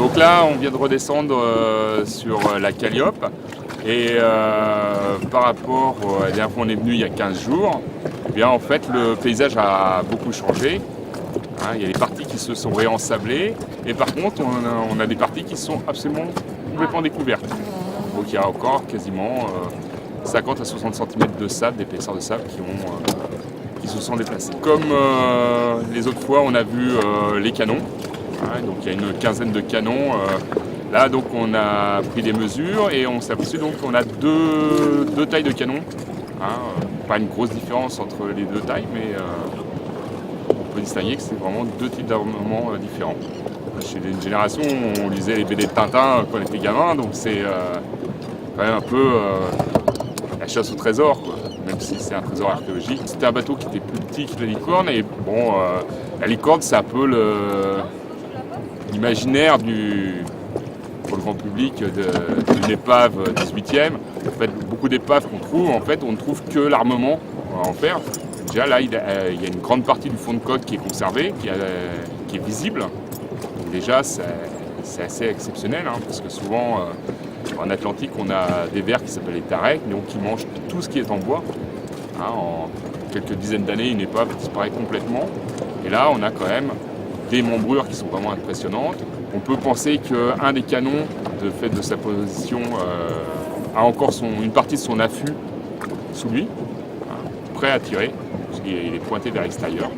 Donc là, on vient de redescendre sur la Calliope et par rapport à la dernière fois on est venu il y a 15 jours, eh bien, en fait le paysage a beaucoup changé. Hein, il y a des parties qui se sont réensablées et par contre on a des parties qui sont absolument complètement découvertes. Donc il y a encore quasiment 50 à 60 cm de sable, d'épaisseur de sable qui se sont déplacés. Comme les autres fois, on a vu les canons. Hein, donc il y a une quinzaine de canons. Là, donc on a pris des mesures et on s'est aperçu donc qu'on a deux tailles de canons. Hein, pas une grosse différence entre les deux tailles, mais on peut distinguer que c'est vraiment deux types d'armements différents. Chez une génération, on lisait les BD de Tintin quand on était gamin, donc c'est quand même un peu la chasse au trésor, quoi. Même si c'est un trésor archéologique. C'était un bateau qui était plus petit que la licorne et bon, la licorne c'est un peu l'imaginaire pour le grand public d'une épave 18e. En fait, beaucoup d'épaves qu'on trouve, en fait, on ne trouve que l'armement en fer. Déjà là, il y a une grande partie du fond de coque qui est conservé, qui est visible. Donc déjà, c'est assez exceptionnel, hein, parce que souvent, en Atlantique, on a des vers qui s'appellent les tareks, donc qui mangent tout ce qui est en bois. Hein, en quelques dizaines d'années, une épave disparaît complètement. Et là, on a quand même des membrures qui sont vraiment impressionnantes. On peut penser qu'un des canons, de fait de sa position, a encore une partie de son affût sous lui, hein, prêt à tirer, parce qu'il est pointé vers l'extérieur.